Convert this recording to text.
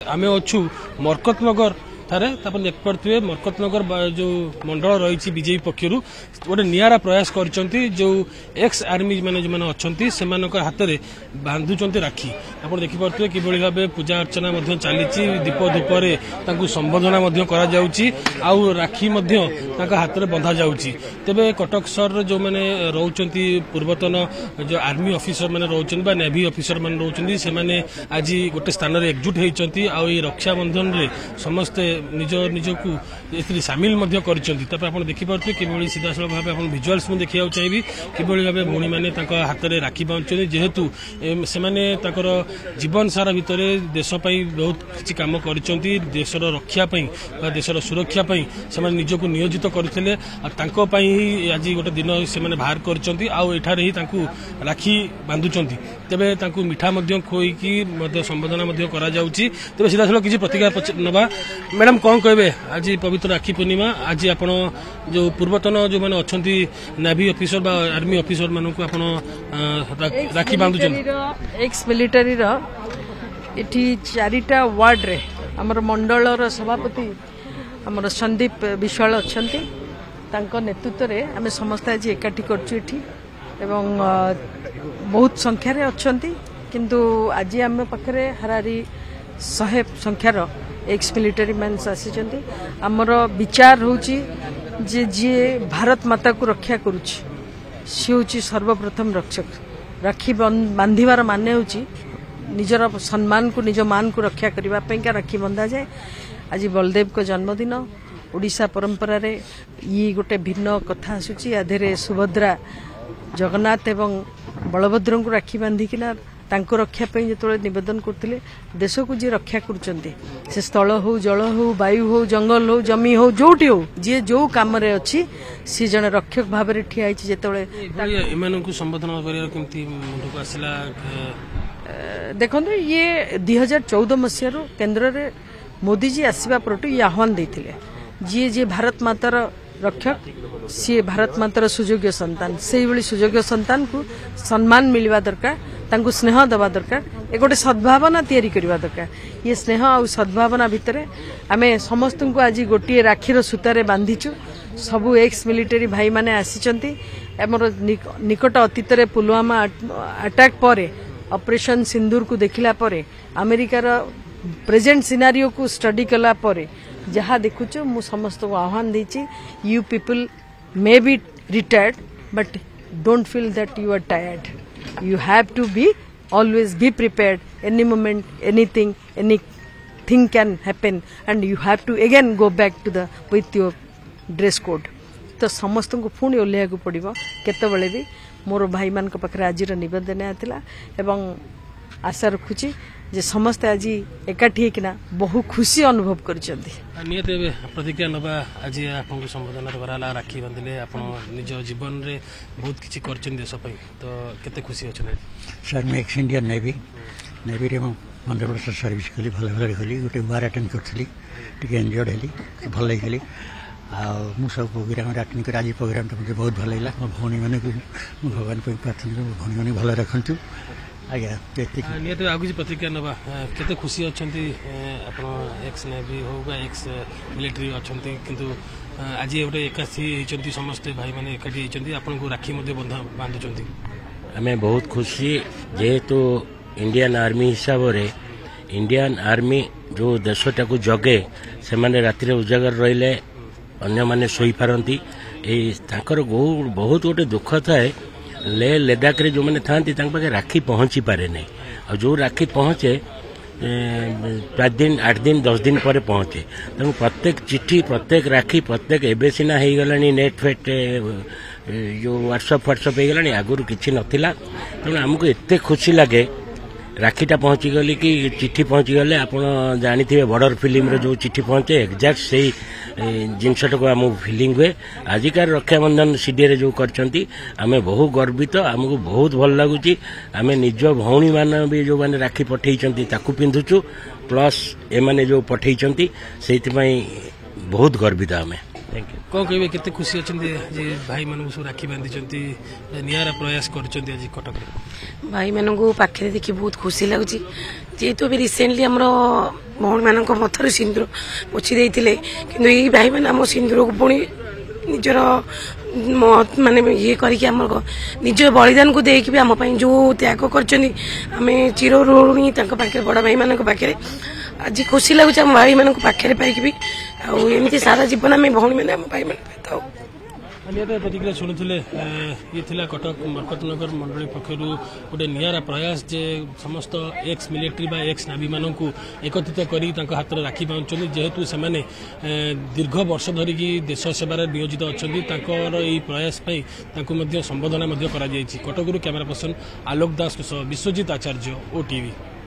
आमे अच्छु मरकतनगर ठारे देखिपे मरकतनगर जो मंडल रही बीजेपी पक्षर गोटे निरा प्रयास कर जो एक्स आर्मी मैंने जो मैंने अच्छा से हाथ में बांधुंट राखी आप देखिपे कि भाव पूजा अर्चना चली दीप धूपर संबोधना राखी हाथ में बंधा जाऊँगी तेरे कटक सहर जो मैंने रोच पूर्वतन जो आर्मी ऑफिसर मैंने रोच नेवी ऑफिसर मैंने रोच से आज गोटे स्थान में एकजुट होती रक्षाबंधन में समस्ते निज निजक सामिल कर देखिपे कि सीधासल भाव आप भिजुआल्स में देखा चाहिए कि भाव भौणी मैंने हाथ में राखी बांधुंट जेहेतु से जीवन सारा भितर देशपाई बहुत किसी कम कर देशर रक्षापी देशर सुरक्षापी से निजक नियोजित करते ही आज गोटे दिन से बाहर कर राखी बांधुंट तेरे मिठा खोईकी संबोधना तेज सीधासल किसी प्रतिक्रिया नवा मैडम कौन कहे आज पवित्र राखी पूर्णिमा आज आप जो पूर्वतन जो मैंने अच्छा नेवी ऑफिसर आर्मी ऑफिसर मान राखी बांधुं एक्स मिलिटारी चारिटा वार्ड रे आमर मंडल सभापति आमर संदीप विश्वाल अच्छा नेतृत्व में आम समस्त आज एकाठी कर बहुत संख्यार अच्छा किंतु आज आम पाखे हारारी 100 संख्यार एक्स मिलिटारी मैंस आसी आमर विचार होची जे जी भारत माता को रक्षा करुची सी हूँ सर्वप्रथम रक्षक राखी बांधिबार माने होची निजर सम्मान को निज मान को रक्षा करने का राखी बंधा जाए। आज बलदेव को जन्मदिन ओडिशा परंपरा रे ये गोटे भिन्न कथा आसूची आधे सुभद्रा जगन्नाथ एवं बलभद्र को राखी बांधिकिना तांको रक्षा पे जो निवेदन करते देश को जी रक्षा कर स्थल हो जल हो वायु हो जंगल हो जमी हो जोटी हो जी जो कम अच्छी सी जन रक्षक भाव में ठिया जो संबोधन देखो ये 2014 मसीह केन्द्र में मोदी जी आसवा पर ये आह्वान देते जी जे भारत मातार रक्षक सी भारत मातार सुयोग्य संतान से भाई सुयोग्य संतान को सम्मान मिलवा दरकार तांको स्नेह दवा दरकार एक गोटे सद्भावना तैयारी करवा दरकार ये स्नेह और सद्भावना भितर आमे समस्त को आज गोटे राखीर सूतार बांधिचु सबू एक्स मिलिटारी भाई माने आसीचंती हमर निकट अतीत रे पुलवामा अटैक पर ऑपरेशन सिंदूर को देखिला पर अमेरिकार प्रेजेंट सिनारियो को स्टडी कला पर जहाँ देखुचु मु समस्त को आह्वान देची you people may be retired but don't feel that you are tired you have to be always be prepared any moment anything can happen and you have to again go back to the with your dress code तो समस्त को पुणी ओह्लैया को पड़ो केतबले भी मोर भाई मान पाखे आज नवेदन आला एवं आशा रखुची जे समस्त आज एकाठी होना बहु खुशी अनुभव कर प्रतिक्रिया नवा आज आपको संबोधन कराला राखी बांधिले आप निज जीवन में बहुत किसी कर देशपाई तो केते खुशी अच्छा सर मैं एक्स इंडियन नेवी रे 15 वर्ष सर्विस कली भल भाव कली गोटे वार अटेंड करी इंजर्ड हेली भल लगी आ सब प्रोग्राम अटेंड कर आज प्रोग्राम मुझे बहुत भल लगा मो भौणी मैंने भगवान को प्रार्थना भौणी मैंने भल रखु आज्ञा निहत आ किसी प्रतिक्रिया नवा केते खुशी अच्छा एक्स नेवी हो एक्स मिलिट्री अच्छा किंतु आज गोटे एकाठी होती समस्ते भाई मैंने एकाठी होती आपन को राखी बांधुंट आम बहुत खुशी जेहेतु इंडियन आर्मी हिसाब से इंडियन आर्मी जो देशटा को जगे से माने राति उजागर रहिले अन्य माने सोई पारंती बहुत गोटे दुख थाए ले लद्दाख रे जो मैंने था पाखे राखी पहुंची पारे नहीं और जो राखी पहुंचे 5 दिन 8 दिन 10 दिन पर पहुंचे तेणु प्रत्येक चिट्ठी प्रत्येक राखी प्रत्येक एबे सिना हो गला नेट फेट जो व्हाट्सअप हो गला आगुरी किसी नाला तेणु आमको एत खुशी लगे राखीटा पहुंची गली कि चिट्ठी पहुंची गले आप जानी बॉर्डर फिल्म रे जो चिट्ठी पहुंचे एक्जाक्ट से जिनसटा को आमको फिलिंग हुए आजिकार रक्षाबंधन सीडीए जो करछंती आमे बहुत गर्वित आमको बहुत भल लगुच आम निज भौणी मान भी जो मैंने राखी पठेइछंती ताकू पिंधुचु प्लस एमाने जो पठेइछंती सेइथिपाई बहुत गर्वित आमे थैंक यू कौन कहे केते खुशी अच्छा भाई मान सब राखी बांधी निरा प्रयास कर भाई मान पाखे देखिए बहुत खुशी लगुच जेहेतु भी रिसेंटली आम भौणी मान मथर सिंदूर पोछि देते कि भाई मैंने आम सिंदूर को पुणी निजर माने ये करके निज बलिदान को देख भी आम जो त्याग कर चिर ऋणी बड़ भाई मान पाखे आज खुशी लगुच आम भाई मान पाखे पाइक भी आमती सारा जीवन आम भौणी मैंने आम भाई मैंने पाई प्रतिक्रिया शुणुले ये थिला कटक मरकतनगर मंडली पक्षर गोटे नियारा प्रयास जे समस्त एक्स मिलिट्री बा एक्स नावी मान एकत्रित करी हाथ में राखी पाँच जेहेतु से दीर्घ वर्ष धरिकी देश सेवार नियोजित अच्छा प्रयास संबोधना कटकू कैमरा पर्सन आलोक दास विश्वजित आचार्य OTV।